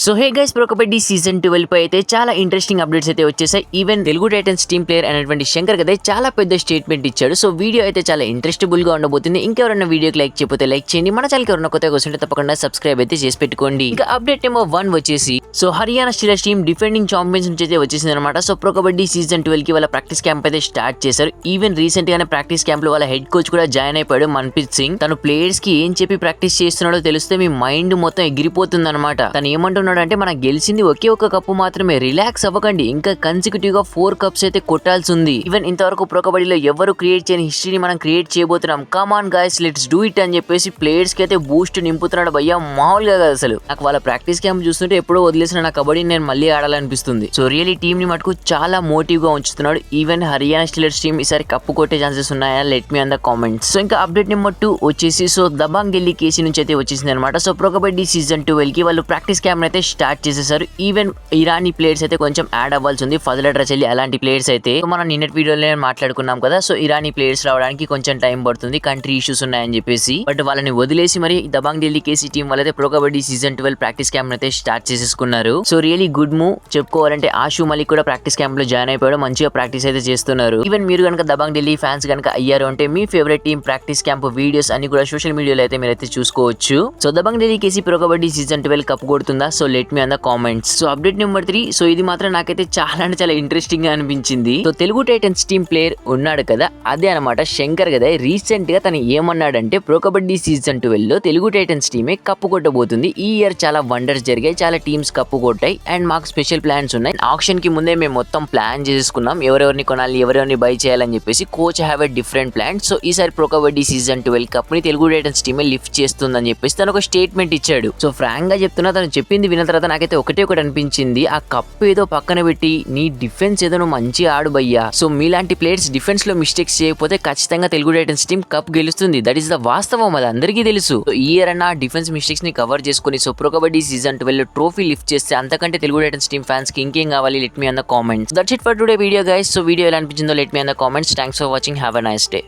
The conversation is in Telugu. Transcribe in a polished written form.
So hey guys, pro Kabaddi season 12 పై అయితే చాలా ఇంట్రెస్టింగ్ అప్డేట్స్ అయితే వచ్చేసాయి. Even Telugu titans team player అయినటువంటి శంకర్ గదే చాలా పెద్ద స్టేట్మెంట్ ఇచ్చాడు. సో వీడియో అయితే చాలా ఇంట్రెస్టబుల్ గా ఉండబోతుంది. ఇంకెవరైనా వీడియోకి లైక్ చేయకపోతే లైక్ చేయండి. మన ఛానల్కి ఎవరైనా కొత్తగా వస్తుంటే తప్పకుండా సబ్స్క్రైబ్ అయితే చేసి పెట్టుకోండి. ఇంకా అప్డేట్ నెంబర్ 1 వచ్చేసి so Haryana Steelers team defending champions నుంచి అయితే వచ్చేసింది అనమాట. సో ప్రో కబడ్డీ సీజన్ 12 కి వాళ్ళ ప్రాక్టీస్ క్యాంప్ అయితే స్టార్ట్ చేశారు. ఈవెన్ రీసెంట్ గానే ప్రాక్టీస్ క్యాంప్ లో వాళ్ళ హెడ్ కోచ్ కూడా జాయిన్ అయిపోయాడు, మన్ప్రీత్ సింగ్. తను ప్లేయర్స్ కి ఏం చెప్పి ప్రాక్టీస్ చేస్తున్నాడో తెలిస్తే మీ మైండ్ మొత్తం ఎగిరిపోతుంది అనమాట. తను ఏమంటున్నాడు అంటే, మనకు గెలిచింది ఒకే ఒక కప్పు మాత్రమే, రిలాక్స్ అవ్వకండి, ఇంకా కన్సిక్యూటివ్ గా 4 కప్స్ అయితే కొట్టాల్సి ఉంది. ఈవెన్ ఇంతవరకు ప్రో కబడ్డీలో ఎవరు క్రియేట్ చేయని హిస్టరీని మనం క్రియేట్ చేయబోతున్నాం. Come on guys, let's do it అని చెప్పేసి ప్లేయర్స్ కి అయితే బూస్ట్ నింపుతున్నాడు భయ్యా, మామూలుగా కాదు అసలు. నాకు వాళ్ళ ప్రాక్టీస్ క్యాంప్ చూస్తుంటే ఎప్పుడో వదిలేసిన నా కబడ్డీని నేను మళ్ళీ ఆడాలనిపిస్తుంది. సో రియల్లీ టీమ్ ని మటుకు చాలా మోటివ్ గా ఉంచుతున్నాడు. ఈవెన్ హర్యానా స్టీలర్స్ టీమ్ ఈసారి కప్పు కొట్టే ఛాన్సెస్ ఉన్నాయా? Let me on the comments. So ఇంకా అప్డేట్ నెంబర్ 2 వచ్చేసి సో దబాంగ్ ఢిల్లీ కేసీ నుంచి అయితే వచ్చేసింది అనమాట. సో ప్రో కబడ్డీ సీజన్ 12 కి వాళ్ళు ప్రాక్టీస్ క్యాంప్ అయితే స్టార్ట్ చేసేసారు. ఈవెన్ ఇరానీ ప్లేయర్స్ అయితే కొంచెం యాడ్ అవ్వాల్సి ఉంది, ఫజల్ రచలి అలాంటి ప్లేయర్స్ అయితే. మనం నిన్నటి వీడియోలో మాట్లాడుకున్నాం కదా, సో ఇరానీ ప్లేయర్స్ రావడానికి కొంచెం టైం పడుతుంది, కంట్రీ ఇష్యూస్ ఉన్నాయని చెప్పేసి. బట్ వాళ్ళని వదిలేసి మరి దబాంగ్ ఢిల్లీ కేసీ టీం వాళ్ళైతే pro Kabaddi season 12 practice camp అయితే స్టార్ట్ చేసేసుకున్నారు. సో రియలీ గుడ్ మూవ్ చెప్పుకోవాలంటే. ఆషు మలిక్ కూడా ప్రాక్టీస్ క్యాంప్ లో జాయిన్ అయిపోయాడు, మంచిగా ప్రాక్టీస్ అయితే చేస్తున్నారు. ఈవెన్ మీరు కనుక దబాంగ్ ఢిల్లీ ఫ్యాన్స్ కనుక అయ్యారు అంటే మీ favourite team practice camp videos అన్ని కూడా సోషల్ మీడియాలో అయితే మీరైతే చూసుకోవచ్చు. So Dabang Delhi K C pro Kabaddi season 12 cup కొడుతుందా? So let me on the comments. So update number 3, so ఇది మాత్రం నాకైతే చాలా అంటే చాలా ఇంట్రెస్టింగ్ గా అనిపించింది. So Telugu titans team player ఉన్నాడు కదా, అదే అనమాట శంకర్ గదే. రీసెంట్ గా తను ఏమన్నాడంటే, ప్రో కబడ్డీ సీజన్ 12 లో తెలుగు టైటన్స్ టీమే కప్పు కొట్టబోతుంది. ఈ ఇయర్ చాలా వండర్స్ జరిగాయి, చాలా టీమ్స్ కప్పు కొట్టాయి, అండ్ మాకు స్పెషల్ ప్లాన్స్ ఉన్నాయి. ఆక్షన్ కి ముందే మేము మొత్తం ప్లాన్ చేసుకున్నాం, ఎవరెవరిని కొనాలి, ఎవరెవరిని బై చేయాలని చెప్పేసి. Coach have a different plan. So ఈసారి ప్రో కబడ్డీ సీజన్ 12 కప్ ని తెలుగు టైటన్స్ టీమే లిఫ్ట్ చేస్తుందని చెప్పేసి తను ఒక స్టేట్మెంట్ ఇచ్చాడు. సో ఫ్రాంక్ గా చెప్తున్నా, తను చెప్పింది విన్న తర్వాత నాకైతే ఒకటి అనిపించింది, ఆ కప్ ఏదో పక్కన పెట్టి నీ డిఫెన్స్ ఏదో నువ్వు మంచిగా ఆడు భయ్యా. సో మీలాంటి ప్లేయర్స్ డిఫెన్స్ లో మిస్టేక్స్ చేయకపోతే ఖచ్చితంగా తెలుగు టైటన్స్ టీం కప్ గెలుస్తుంది. దట్ ఈస్ ద వాస్తవం, అది అందరికీ తెలుసు. ఈ ఇయర్ అన్న డిఫెన్స్ మిస్టేక్స్ ని కవర్ చేసుకుని so pro Kabaddi season 12 trophy lift చేస్తే అంతకంటే తెలుగు టైటన్స్ టీం ఫ్యాన్స్ కి ఇంకేం కావాలి? Let me on the comments. That's it for today video guys. So video ఎలా అనిపించిందో let me on the comments. Thanks for watching, have a nice day.